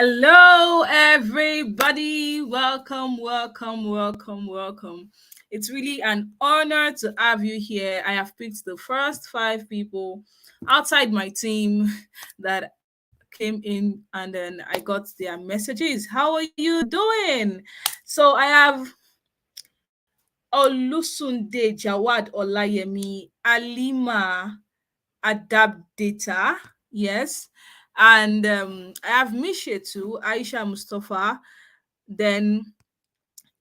Hello, everybody. Welcome, welcome, welcome, welcome. It's really an honor to have you here. I have picked the first five people outside my team that came in, and then I got their messages. How are you doing? So I have Olusunde Jawad Olayemi, Alima Adapt Data. Yes. And I have Misha too, Aisha Mustafa. Then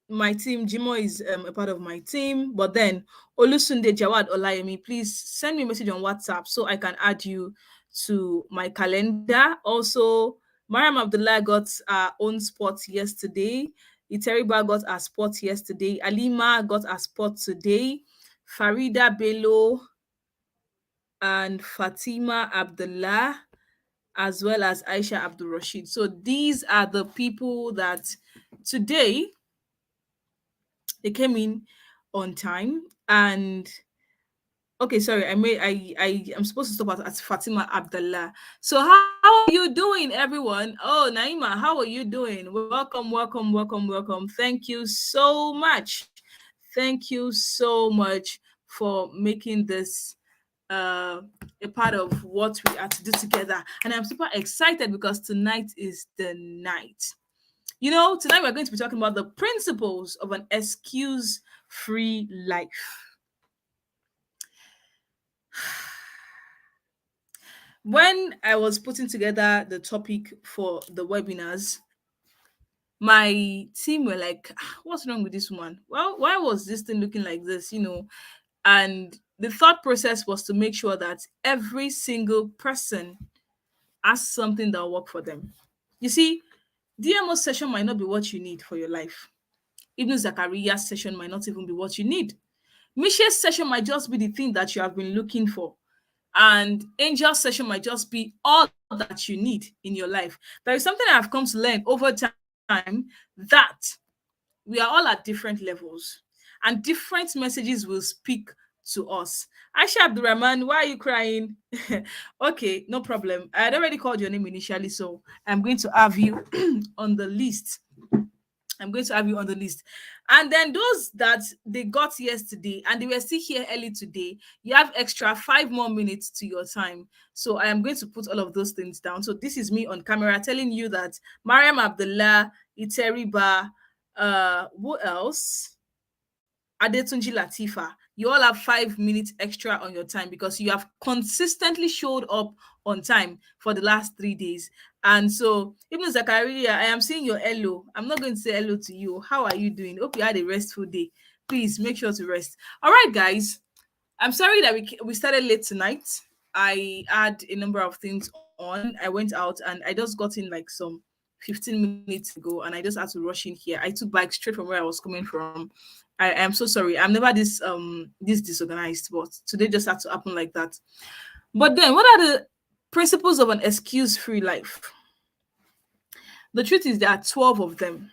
my team, Jimo is a part of my team. But then Olusunde Jawad Olayemi, please send me a message on WhatsApp so I can add you to my calendar. Also, Mariam Abdullah got our own spot yesterday. Iteriba got a spot yesterday. Alima got a spot today. Farida Bello and Fatima Abdullah, as well as Aisha Abdul Rashid. So these are the people that today they came in on time. And okay, sorry, I am supposed to stop at Fatima Abdullah. So how are you doing, everyone? Oh, Naima, how are you doing? Welcome, welcome, welcome, welcome. Thank you so much. Thank you so much for making this uh, a part of what we are to do together. And I'm super excited because tonight is the night. Tonight we're going to be talking about the principles of an excuse free life. When I was putting together the topic for the webinars, my team were like, What's wrong with this woman? Well, why was this thing looking like this? And the thought process was to make sure that every single person has something that will work for them. You see, DMO session might not be what you need for your life. Even Zachariah's session might not even be what you need. Misha's session might just be the thing that you have been looking for. And Angel's session might just be all that you need in your life. There is something I've come to learn over time, that we are all at different levels and different messages will speak to us. Aisha Abdurrahman, why are you crying? Okay, no problem. I had already called your name initially, so I'm going to have you on the list. I'm going to have you on the list. And then those that they got yesterday and they were still here early today, you have extra 5 more minutes to your time. So I am going to put all of those things down. So this is me on camera telling you that Mariam Abdullah, Iteriba, who else? Adetunji Latifa, you all have 5 minutes extra on your time because you have consistently showed up on time for the last 3 days. And so, even Zachariah, I am seeing your hello. I'm not going to say hello to you. How are you doing? Hope you had a restful day. Please make sure to rest. All right, guys. I'm sorry that we started late tonight. I had a number of things on. I went out and I just got in like some 15 minutes ago and I just had to rush in here. I took bike straight from where I was coming from. I am so sorry. I'm never this disorganized, but today just had to happen like that. But then what are the principles of an excuse-free life? The truth is there are 12 of them.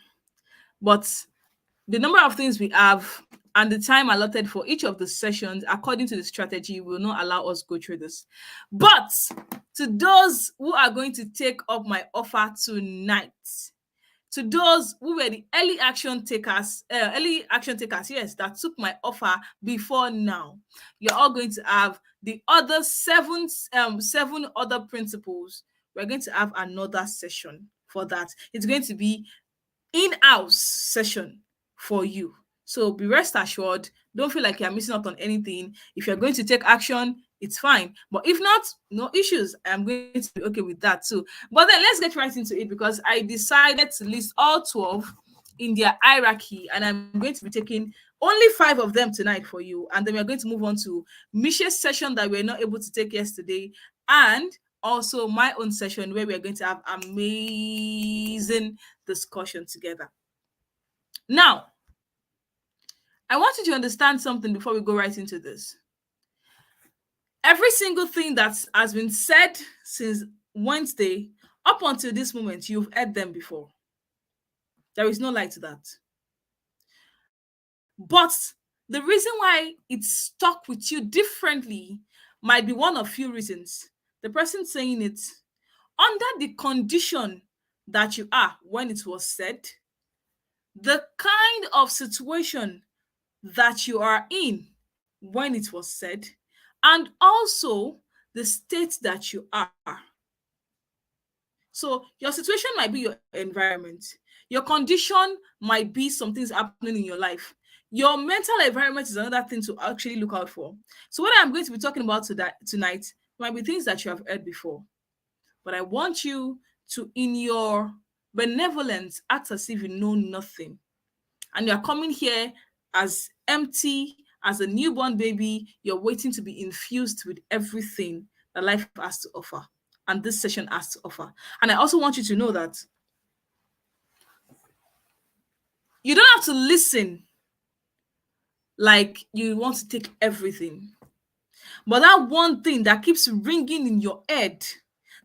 But the number of things we have and the time allotted for each of the sessions according to the strategy will not allow us go through this. But to those who are going to take up my offer tonight, to those who were the early action takers, yes, that took my offer before now, you're all going to have the other seven other principles. We're going to have another session for that. It's going to be in-house session for you. So be rest assured, don't feel like you're missing out on anything. If you're going to take action, it's fine. But if not, no issues. I'm going to be okay with that too. But then let's get right into it because I decided to list all 12 in their hierarchy, and I'm going to be taking only 5 of them tonight for you. And then we're going to move on to Misha's session that we were not able to take yesterday, and also my own session where we're going to have amazing discussion together. Now, I want you to understand something before we go right into this. Every single thing that has been said since Wednesday up until this moment, you've heard them before. There is no lie to that. But the reason why it stuck with you differently might be one of few reasons. The person saying it under the condition that you are when it was said, the kind of situation that you are in when it was said, and also the state that you are. So your situation might be your environment. Your condition might be some things happening in your life. Your mental environment is another thing to actually look out for. So what I'm going to be talking about tonight might be things that you have heard before. But I want you to, in your benevolence, act as if you know nothing. And you're coming here as empty, as a newborn baby. You're waiting to be infused with everything that life has to offer and this session has to offer. And I also want you to know that you don't have to listen like you want to take everything. But that one thing that keeps ringing in your head,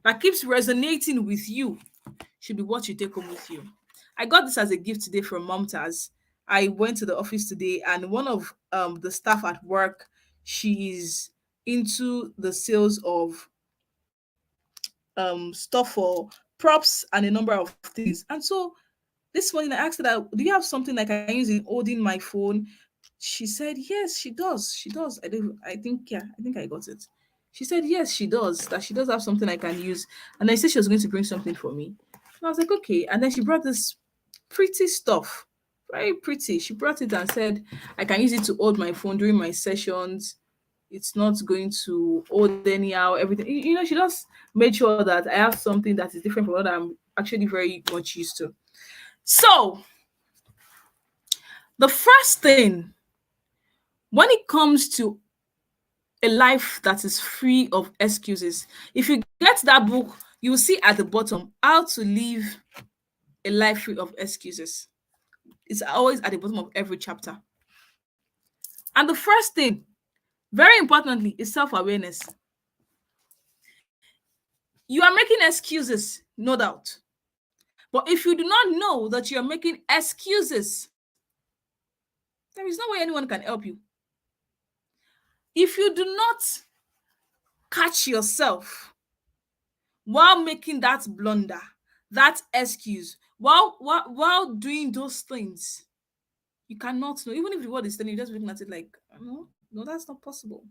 that keeps resonating with you, should be what you take home with you. I got this as a gift today from Momtaz. I went to the office today, and one of the staff at work, she's into the sales of stuff for props and a number of things. And so this morning I asked her that, do you have something like I use in holding my phone? She said yes, she does. She does. I think, yeah, I think I got it. She said yes, she does. That she does have something I can use. And then she said she was going to bring something for me. And I was like, okay. And then she brought this pretty stuff. Very pretty. She brought it and said, I can use it to hold my phone during my sessions. It's not going to hold anyhow, everything. She just made sure that I have something that is different from what I'm actually very much used to. So, the first thing when it comes to a life that is free of excuses, if you get that book, you will see at the bottom how to live a life free of excuses. It's always at the bottom of every chapter. And the first thing, very importantly, is self awareness. You are making excuses, no doubt. But if you do not know that you're making excuses, there is no way anyone can help you. If you do not catch yourself while making that blunder, that excuse, while doing those things, you cannot know. Even if the word is telling you, just looking at it like, no, that's not possible.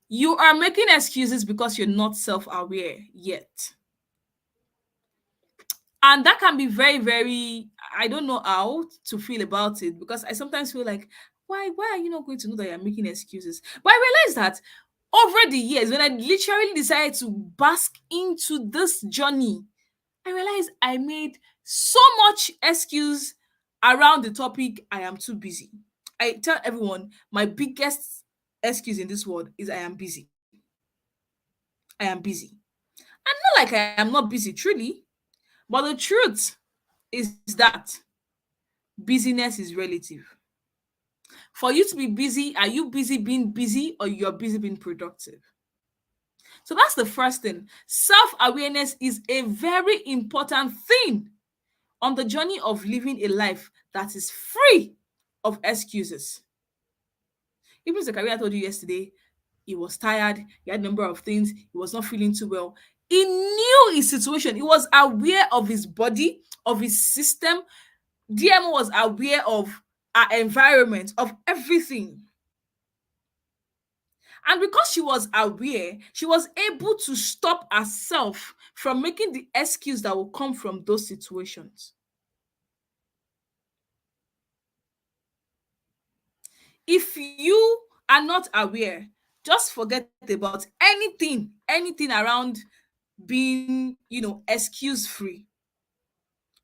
You are making excuses because you're not self-aware yet. And that can be very, very, I don't know how to feel about it, because I sometimes feel like, why are you not going to know that you're making excuses? But I realized that over the years, when I literally decided to bask into this journey, I realized I made so much excuse around the topic, I am too busy. I tell everyone my biggest excuse in this world is I am busy. I am busy. And not like I am not busy, truly. But the truth is that busyness is relative. For you to be busy, are you busy being busy or you're busy being productive? So that's the first thing. Self awareness is a very important thing on the journey of living a life that is free of excuses. Even Zachariah told you yesterday, he was tired, he had a number of things, he was not feeling too well. He knew his situation, he was aware of his body, of his system. DMO was aware of our environment, of everything. And because she was aware, she was able to stop herself from making the excuse that will come from those situations. If you are not aware, just forget about anything around being, excuse free,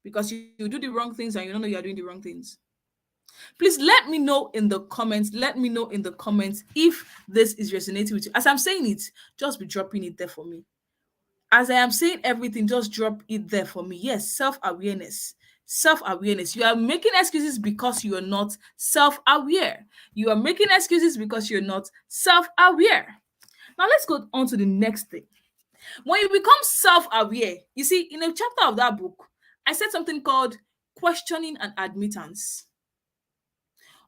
because you do the wrong things and you don't know you're doing the wrong things. Please let me know in the comments. Let me know in the comments if this is resonating with you. As I'm saying it, just be dropping it there for me. As I am saying everything, just drop it there for me. Yes, self-awareness. Self-awareness. You are making excuses because you are not self-aware. You are making excuses because you're not self-aware. Now let's go on to the next thing. When you become self-aware, you see, in a chapter of that book, I said something called questioning and admittance.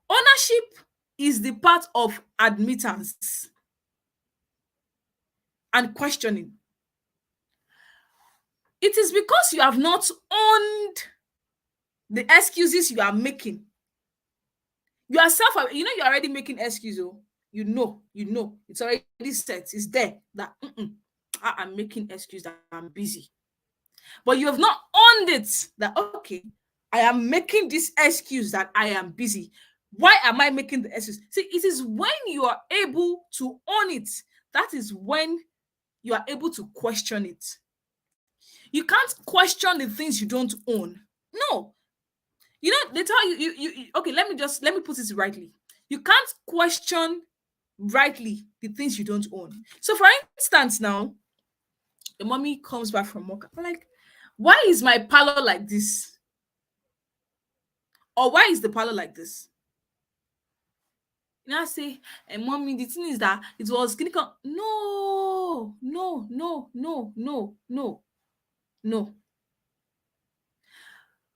Ownership is the part of admittance and questioning. It is because you have not owned the excuses you are making. You are you're already making excuse. Oh, it's already set. It's there that I am making excuse that I'm busy. But you have not owned it that, okay, I am making this excuse that I am busy. Why am I making the excuse? See, it is when you are able to own it, that is when you are able to question it. You can't question the things you don't own. No. They tell okay, let me put it rightly. You can't question rightly the things you don't own. So for instance, now the mommy comes back from work. I'm like, why is my parlor like this? Or why is the parlor like this? I say, and mommy, the thing is that it was clinical. No, no, no, no, no, no, no.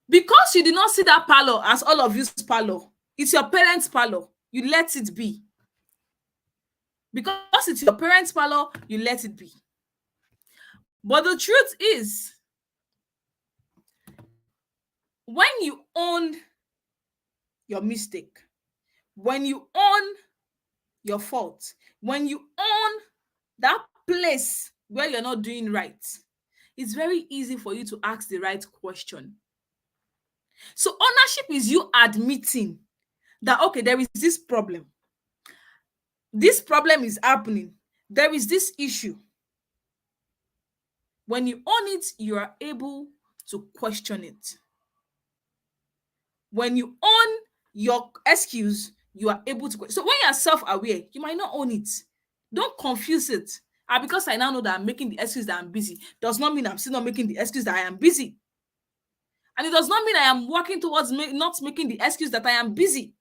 Because you did not see that parlor as all of you's parlor, it's your parents' parlor. You let it be. Because it's your parents' parlor, you let it be. But the truth is, when you own your mistake, when you own your fault, when you own that place where you're not doing right, it's very easy for you to ask the right question. So ownership is you admitting that, okay, there is this problem. This problem is happening. There is this issue. When you own it, you are able to question it. When you own your excuse, you are able to. So when you are self-aware, you might not own it. Don't confuse it. Because I now know that I'm making the excuse that I'm busy, does not mean I'm still not making the excuse that I am busy. And it does not mean I am working towards not making the excuse that I am busy.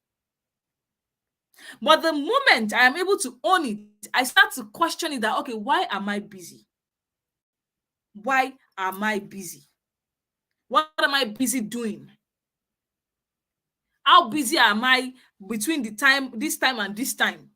But the moment I am able to own it, I start to question it that, okay, why am I busy? Why am I busy? What am I busy doing? How busy am I between this time and this time?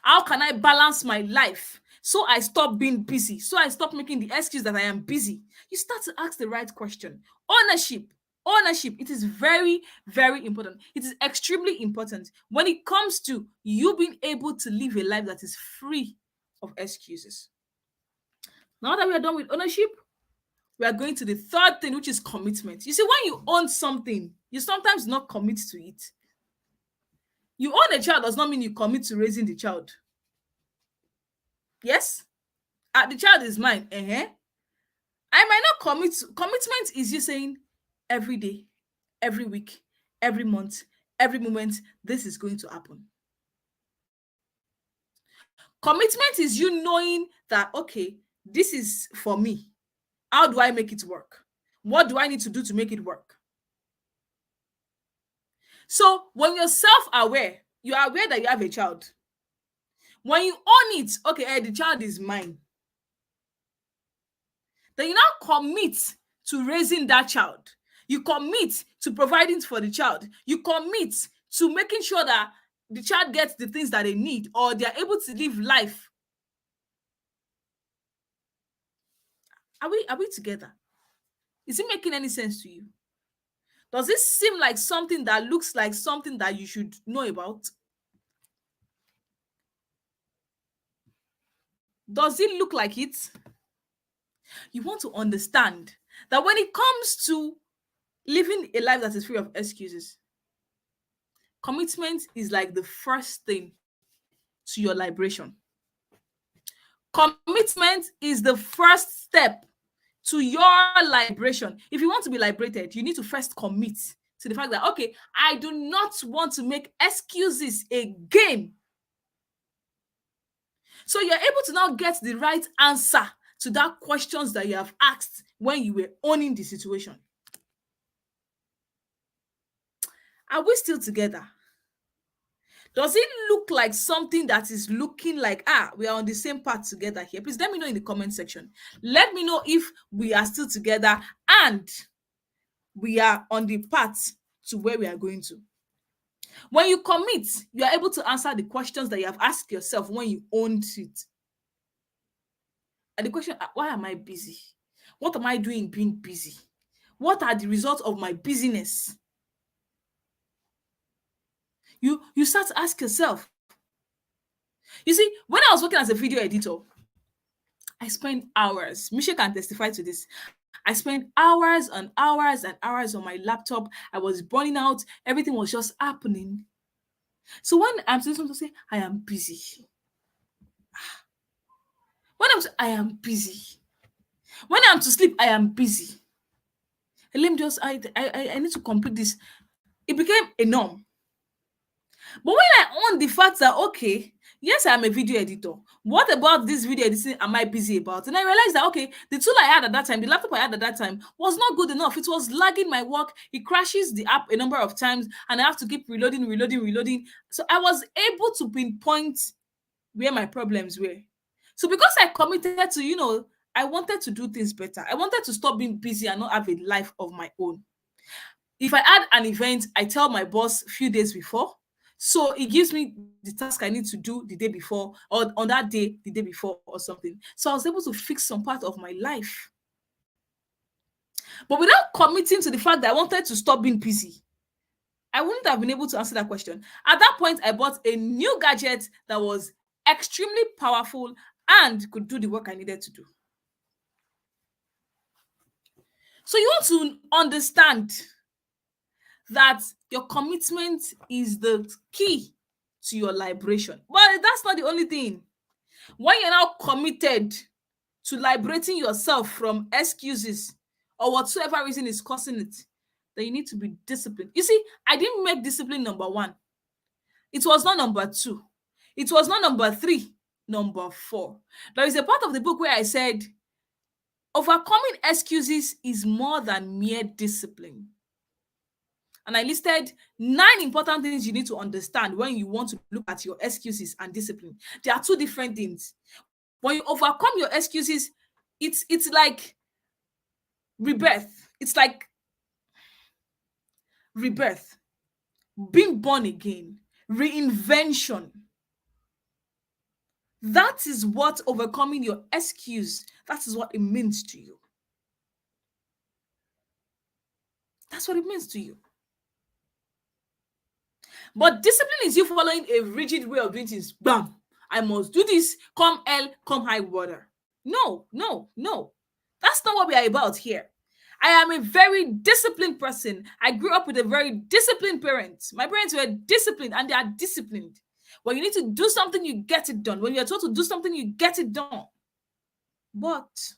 How can I balance my life so I stop being busy? So I stop making the excuse that I am busy. You start to ask the right question. Ownership, it is very, very important. It is extremely important when it comes to you being able to live a life that is free of excuses. Now that we are done with ownership, we are going to the third thing, which is commitment. You see, when you own something, you sometimes not commit to it. You own a child does not mean you commit to raising the child. Yes? The child is mine. I might not commit. Commitment is you saying every day, every week, every month, every moment, this is going to happen. Commitment is you knowing that, okay, this is for me. How do I make it work? What do I need to do to make it work? So when you're self-aware, you are aware that you have a child. When you own it, okay, the child is mine. Then you now commit to raising that child. You commit to providing for the child. You commit to making sure that the child gets the things that they need or they are able to live life. Are we together? Is it making any sense to you? Does this seem like something that looks like something that you should know about? Does it look like it? You want to understand that when it comes to living a life that is free of excuses, commitment is like the first thing to your liberation. Commitment is the first step to your liberation. If you want to be liberated, you need to first commit to the fact that, okay, I do not want to make excuses again. So you're able to now get the right answer to that questions that you have asked when you were owning the situation. Are we still together? Does it look like something that is looking like, we are on the same path together here? Please let me know in the comment section. Let me know if we are still together and we are on the path to where we are going to. When you commit, you are able to answer the questions that you have asked yourself when you owned it. And the question, why am I busy? What am I doing being busy? What are the results of my busyness? You start to ask yourself. You see, when I was working as a video editor, I spent hours. Misha can testify to this. I spent hours and hours and hours on my laptop. I was burning out. Everything was just happening. So when I'm supposed to say I am busy, I am busy. When I'm to sleep, I am busy. And let me just I need to complete this. It became a norm. But when I own the fact that okay, yes, I'm a video editor. What about this video editing am I busy about? And I realized that okay, the tool I had at that time, the laptop I had at that time was not good enough. It was lagging my work. It crashes the app a number of times, and I have to keep reloading, reloading, reloading. So I was able to pinpoint where my problems were. So because I committed to, I wanted to do things better. I wanted to stop being busy and not have a life of my own. If I had an event, I tell my boss a few days before. So it gives me the task I need to do the day before or on that day, the day before or something. So I was able to fix some part of my life. But without committing to the fact that I wanted to stop being busy, I wouldn't have been able to answer that question. At that point, I bought a new gadget that was extremely powerful and could do the work I needed to do. So you want to understand that your commitment is the key to your liberation. But that's not the only thing. When you're now committed to liberating yourself from excuses or whatsoever reason is causing it, then you need to be disciplined. You see, I didn't make discipline number one. It was not number two. It was not number three. Number four. There is a part of the book where I said, overcoming excuses is more than mere discipline. And I listed 9 important things you need to understand when you want to look at your excuses and discipline. There are two different things. When you overcome your excuses, it's like rebirth. It's like rebirth, being born again, reinvention. That is what overcoming your excuse, that is what it means to you. That's what it means to you. But discipline is you following a rigid way of doing things. Bam! I must do this, come hell, come high water. No, no, no. That's not what we are about here. I am a very disciplined person. I grew up with a very disciplined parent. My parents were disciplined and they are disciplined. When you need to do something, you get it done. When you're told to do something, you get it done. But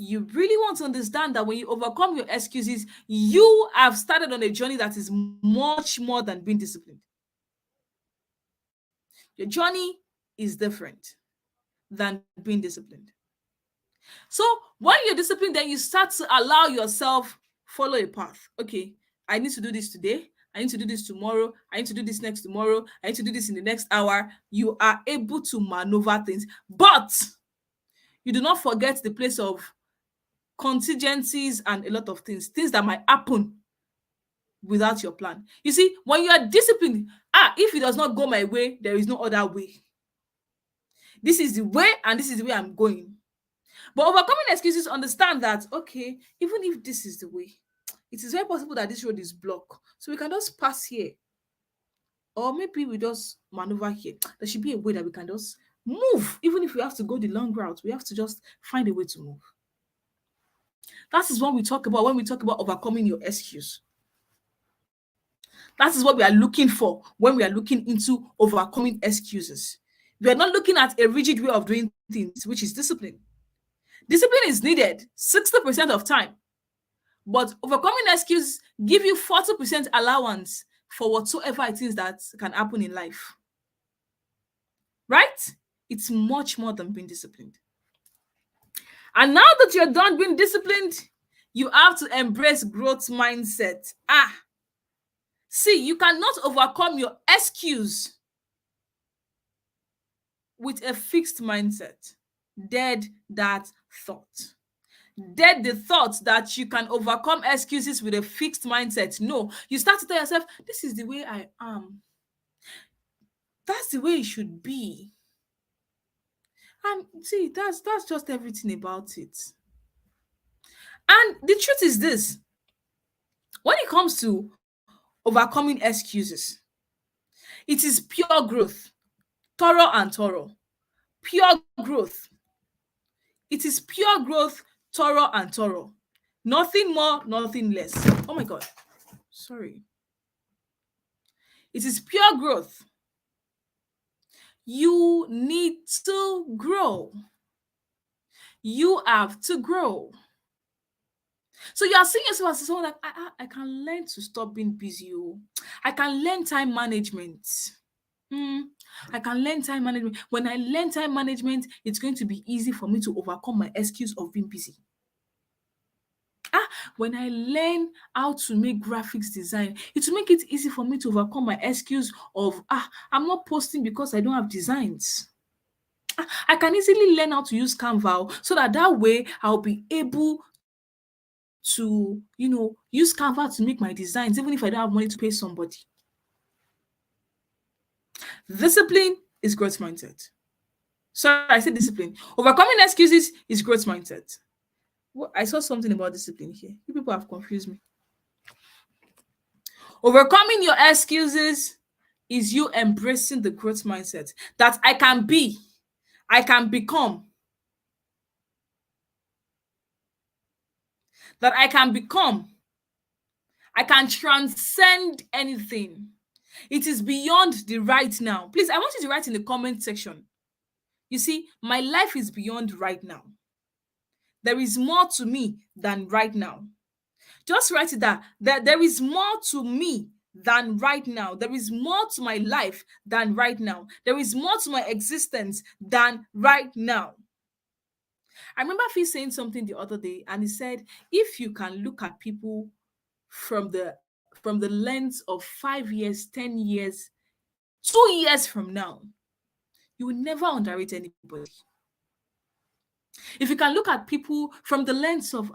you really want to understand that when you overcome your excuses, you have started on a journey that is much more than being disciplined. Your journey is different than being disciplined. So when you're disciplined, then you start to allow yourself follow a path. Okay, I need to do this today. I need to do this tomorrow. I need to do this next tomorrow. I need to do this in the next hour. You are able to maneuver things, but you do not forget the place of contingencies and a lot of things that might happen without your plan. You see, when you are disciplined, if it does not go my way, there is no other way. This is the way, and this is the way I'm going. But overcoming excuses, understand that, okay, even if this is the way, it is very possible that this road is blocked. So we can just pass here. Or maybe we just maneuver here. There should be a way that we can just move. Even if we have to go the long route, we have to just find a way to move. That is what we talk about when we talk about overcoming your excuse. That is what we are looking for when we are looking into overcoming excuses. We are not looking at a rigid way of doing things, which is discipline. Discipline is needed 60% of time, but overcoming excuses give you 40% allowance for whatsoever it is that can happen in life. Right? It's much more than being disciplined. And now that you're done being disciplined, you have to embrace growth mindset. See, you cannot overcome your excuse with a fixed mindset. Dead that thought. Dead the thought that you can overcome excuses with a fixed mindset. No, you start to tell yourself, this is the way I am. That's the way it should be. And see, that's just everything about it. And the truth is this: when it comes to overcoming excuses, it is pure growth, thorough and thorough. Pure growth. It is pure growth, thorough and thorough. Nothing more, nothing less. Oh my God. Sorry. It is pure growth. You need to grow. You have to grow. So you are seeing yourself as someone like, I can learn to stop being busy. Oh. I can learn time management. Hmm. I can learn time management. When I learn time management, it's going to be easy for me to overcome my excuse of being busy. When I learn how to make graphics design, it will make it easy for me to overcome my excuse of I'm not posting because I don't have designs. I can easily learn how to use Canva so that way I'll be able to, use Canva to make my designs, even if I don't have money to pay somebody. Discipline is growth mindset. Sorry, I said discipline. Overcoming excuses is growth mindset. I saw something about discipline here. You people have confused me. Overcoming your excuses is you embracing the growth mindset that I can be, I can become, that I can become, I can transcend anything. It is beyond the right now. Please, I want you to write in the comment section. You see, my life is beyond right now. There is more to me than right now. Just write it down. That there is more to me than right now. There is more to my life than right now. There is more to my existence than right now. I remember Fee saying something the other day, and he said, if you can look at people from the lens of 5 years, 10 years, 2 years from now, you will never underrate anybody. If you can look at people from the lens of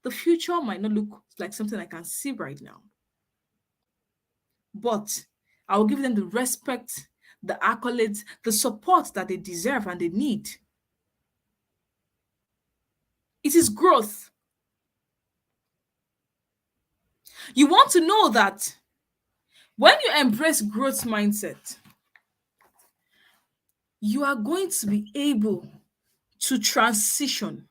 the future might not look like something I can see right now, but I will give them the respect, the accolades, the support that they deserve and they need. It is growth. You want to know that when you embrace growth mindset, you are going to be able to transition.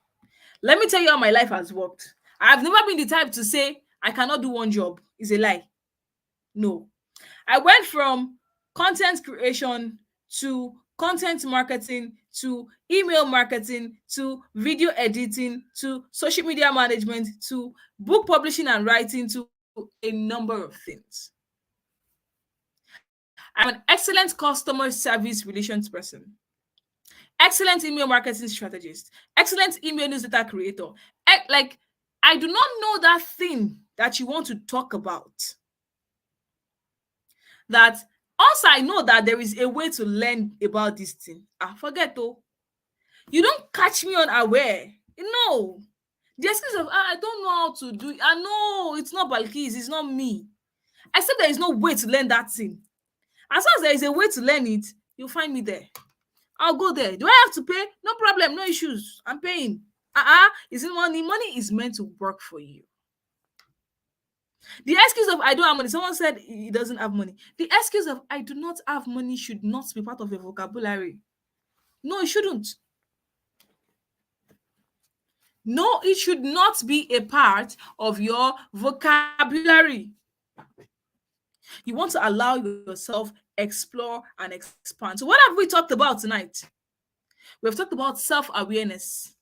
Let me tell you how my life has worked. I've never been the type to say I cannot do one job. It's a lie. No. I went from content creation to content marketing to email marketing to video editing to social media management to book publishing and writing to a number of things. I'm an excellent customer service relations person, excellent email marketing strategist, excellent email newsletter creator. Like, I do not know that thing that you want to talk about. That also I know that there is a way to learn about this thing. Forget though. You don't catch me unaware. No. The excuse of I don't know how to do it. I know it's not Balkis, it's not me. I said there is no way to learn that thing. As long as there is a way to learn it, you'll find me there. I'll go there. Do I have to pay? No problem, no issues. I'm paying. Is it money? Money is meant to work for you. The excuse of I don't have money, someone said he doesn't have money. The excuse of I do not have money should not be part of your vocabulary. No, it shouldn't. No, it should not be a part of your vocabulary. You want to allow yourself explore and expand. So what have we talked about tonight? We've talked about self-awareness.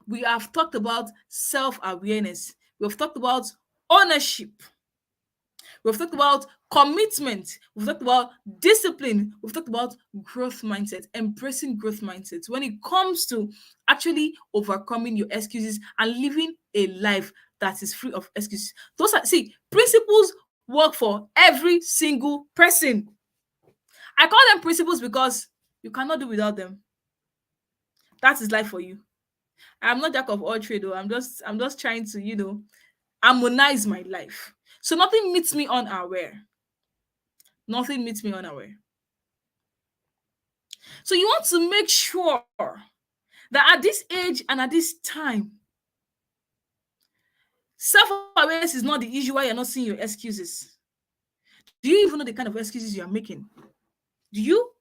We have talked about self-awareness. We've talked about ownership. We've talked about commitment. We've talked about discipline. We've talked about growth mindset, embracing growth mindset when it comes to actually overcoming your excuses and living a life that is free of excuses. Those are, principles work for every single person. I call them principles because you cannot do without them. That is life for you. I'm not jack of all trade, though. I'm just trying to, harmonize my life. So nothing meets me unaware. Nothing meets me unaware. So you want to make sure that at this age and at this time, self-awareness is not the issue why you're not seeing your excuses. Do you even know the kind of excuses you are making? Do you?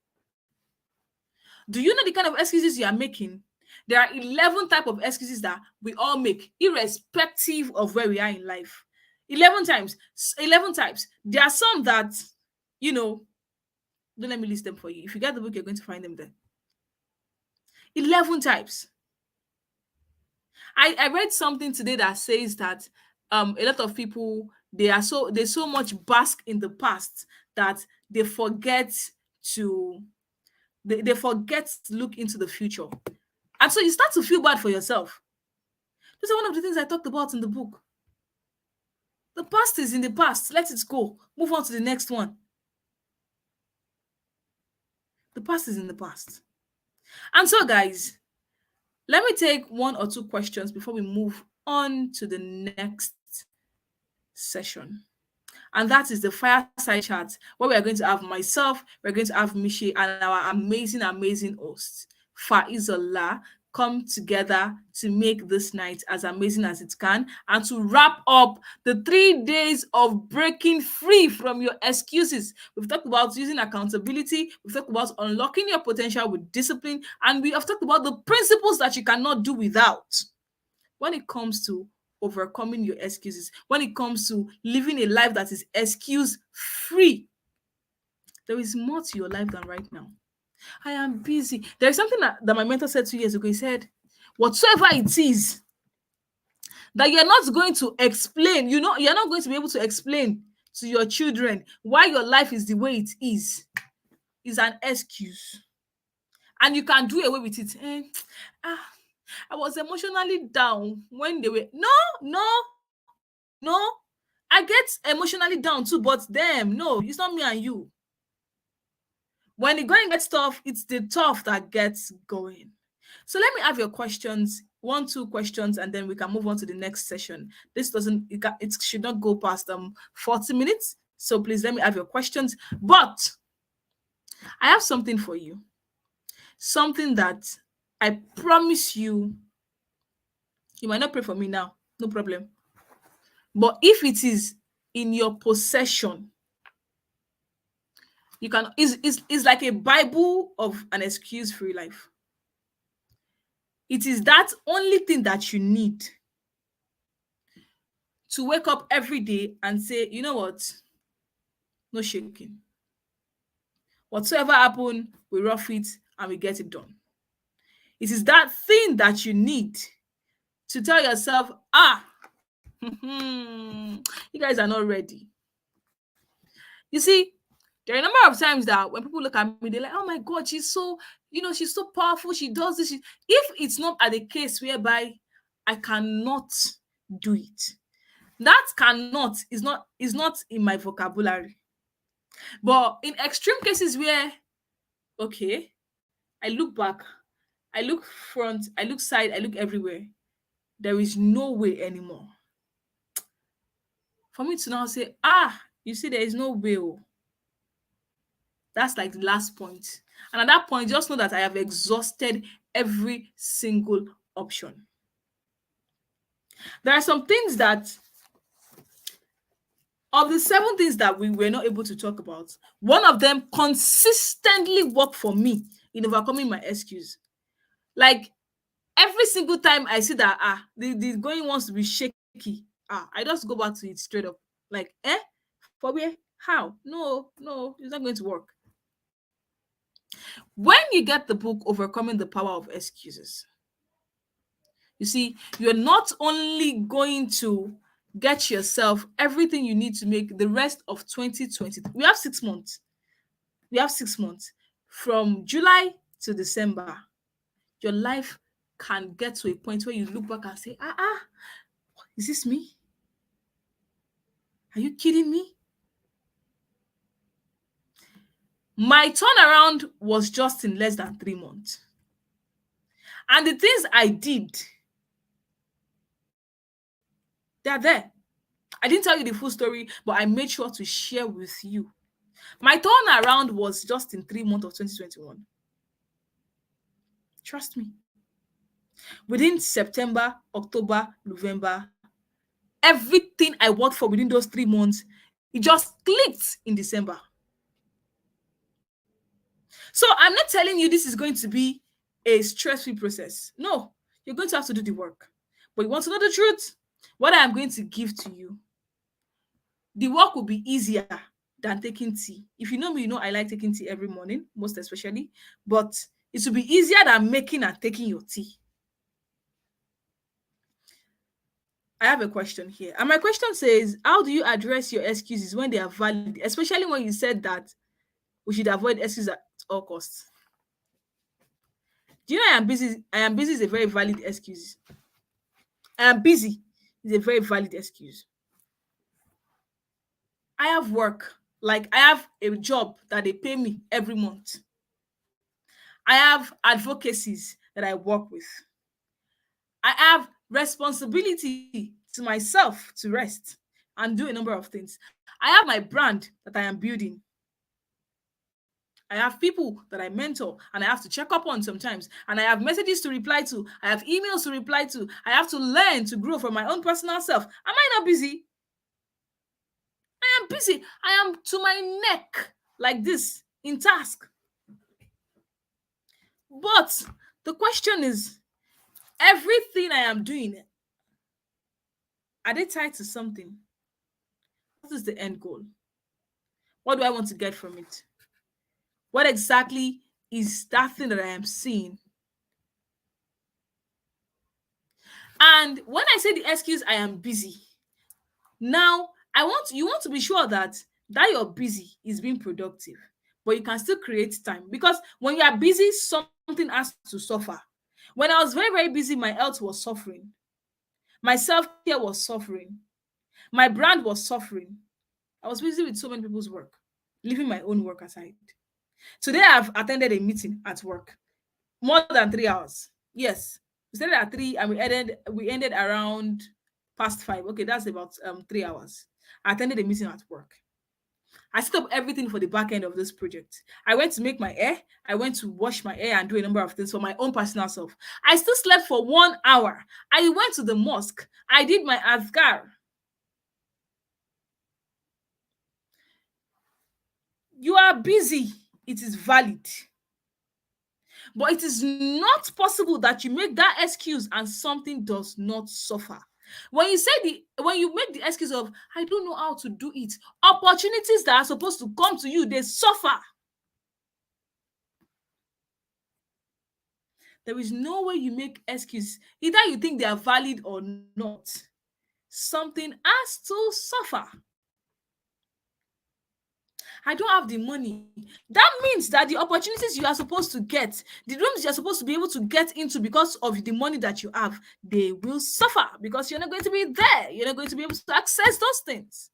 Do you know the kind of excuses you are making? There are 11 type of excuses that we all make, irrespective of where we are in life. 11 times. 11 types. There are some that, you know, don't let me list them for you. If you get the book, you're going to find them there. 11 types. I read something today that says that a lot of people they so much bask in the past that they forget to they forget to look into the future. And so you start to feel bad for yourself. This is one of the things I talked about in the book. The past is in the past. Let it go. Move on to the next one. The past is in the past. And so, guys, let me take one or two questions before we move on to the next session. And that is the fireside chat, where we are going to have myself, we're going to have Mishi, and our amazing host, Faizola, come together to make this night as amazing as it can and to wrap up the 3 days of breaking free from your excuses. We've talked about using accountability, we've talked about unlocking your potential with discipline, and we have talked about the principles that you cannot do without when it comes to overcoming your excuses, when it comes to living a life that is excuse free. There is more to your life than right now. I am busy. There is something that my mentor said 2 years ago. He said, whatsoever it is that you're not going to explain, you're not going to be able to explain to your children why your life is the way it is an excuse. And you can do away with it. I was emotionally down when they were. No. I get emotionally down too, but them, no, it's not me and you. When the going gets tough, it's the tough that gets going. So let me have your questions, 1, 2 questions, and then we can move on to the next session. This it should not go past 40 minutes. So please let me have your questions. But I have something for you. Something that I promise you might not pray for me now, no problem. But if it is in your possession, you can it's like a Bible of an excuse-free life. It is that only thing that you need to wake up every day and say, you know what? No shaking. Whatsoever happen, we rough it and we get it done. It is that thing that you need to tell yourself, you guys are not ready. You see, there are a number of times that when people look at me, they're like, oh my God, she's so powerful. She does this. If it's not at the case whereby I cannot do it, that cannot is not in my vocabulary. But in extreme cases where, okay, I look back, I look front, I look side, I look everywhere, there is no way anymore for me to now say, you see, there is no way. That's like the last point. And at that point, just know that I have exhausted every single option. There are some things that, of the 7 things that we were not able to talk about, one of them consistently worked for me in overcoming my excuse. Like every single time I see that the going wants to be shaky, I just go back to it straight up. Like, for where? How? No, it's not going to work. When you get the book Overcoming the Power of Excuses, you see, you're not only going to get yourself everything you need to make the rest of 2020. We have 6 months. From July to December. Your life can get to a point where you look back and say, is this me? Are you kidding me? My turnaround was just in less than 3 months. And the things I did, they're there. I didn't tell you the full story, but I made sure to share with you. My turnaround was just in 3 months of 2021. Trust me. Within September, October, November, everything I worked for within those 3 months, it just clicked in December. So I'm not telling you this is going to be a stress-free process. No, you're going to have to do the work. But you want to know the truth? What I am going to give to you, the work will be easier than taking tea. If you know me, you know I like taking tea every morning, most especially. But it will be easier than making and taking your tea. I have a question here. And my question says, how do you address your excuses when they are valid, especially when you said that we should avoid excuses at all costs? Do you know I am busy? I am busy is a very valid excuse. I am busy is a very valid excuse. I have work. Like I have a job that they pay me every month. I have advocacies that I work with. I have responsibility to myself to rest and do a number of things. I have my brand that I am building. I have people that I mentor and I have to check up on sometimes. And I have messages to reply to. I have emails to reply to. I have to learn to grow from my own personal self. Am I not busy? I am busy. I am to my neck like this in task. But the question is, everything I am doing, are they tied to something? What is the end goal? What do I want to get from it? What exactly is that thing that I am seeing? And when I say the excuse, I am busy. Now, you want to be sure that you're busy is being productive, but you can still create time because when you are busy, something has to suffer. When I was very, very busy, my health was suffering, my self-care was suffering, my brand was suffering. I was busy with so many people's work, leaving my own work aside. Today I've attended a meeting at work, more than 3 hours. Yes. We started at 3 and we ended around past 5. Okay, that's about 3 hours. I attended a meeting at work. I set up everything for the back end of this project. I went to make my hair. I went to wash my hair and do a number of things for my own personal self. I still slept for 1 hour. I went to the mosque. I did my azkar. You are busy. It is valid. But it is not possible that you make that excuse and something does not suffer. When you make the excuse of I don't know how to do it, opportunities that are supposed to come to you, they suffer. There is no way you make excuse. Either you think they are valid or not. Something has to suffer. I don't have the money. That means that the opportunities you are supposed to get, the rooms you're supposed to be able to get into because of the money that you have, they will suffer because you're not going to be there. You're not going to be able to access those things.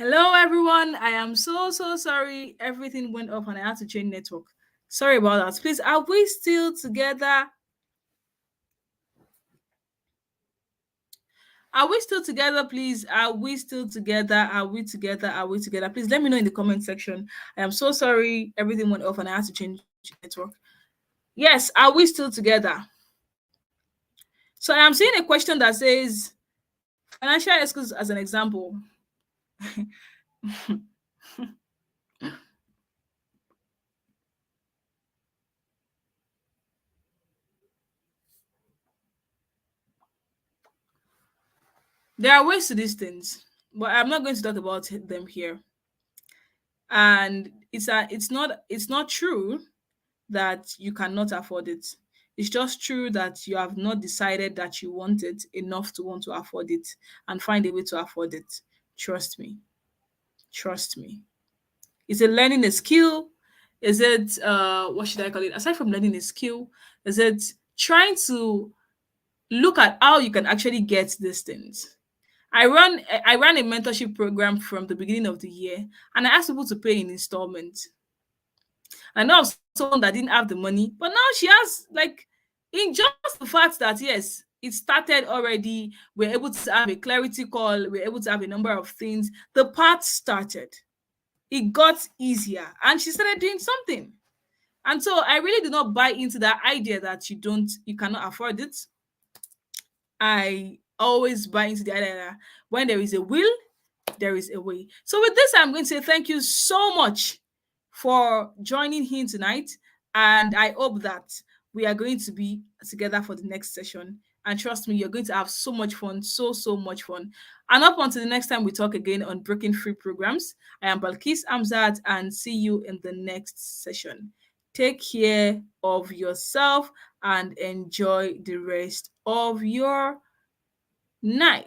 Hello, everyone. I am so sorry. Everything went off and I had to change network. Sorry about that. Please, are we still together? Are we still together, please? Are we still together? Are we together? Are we together? Please let me know in the comment section. I am so sorry. Everything went off and I had to change network. Yes, are we still together? So I am seeing a question that says financial excuse as an example. There are ways to these things, but I'm not going to talk about them here. And it's not true that you cannot afford it. It's just true that you have not decided that you want it enough to want to afford it and find a way to afford it. Trust me. Trust me. Is it learning a skill? Is it what should I call it? Aside from learning a skill, is it trying to look at how you can actually get these things? I ran a mentorship program from the beginning of the year, and I asked people to pay in installments. I know of someone that didn't have the money, but now she has, like, in just the fact that yes, it started already. We're able to have a clarity call. We're able to have a number of things. The path started. It got easier, and she started doing something. And so I really do not buy into that idea that you cannot afford it. I always buy into the idea that when there is a will, there is a way. So with this, I'm going to say thank you so much for joining in tonight. And I hope that we are going to be together for the next session. And trust me, you're going to have so much fun, so much fun. And up until the next time we talk again on Breaking Free Programs, I am Balkis Amzad and see you in the next session. Take care of yourself and enjoy the rest of your night.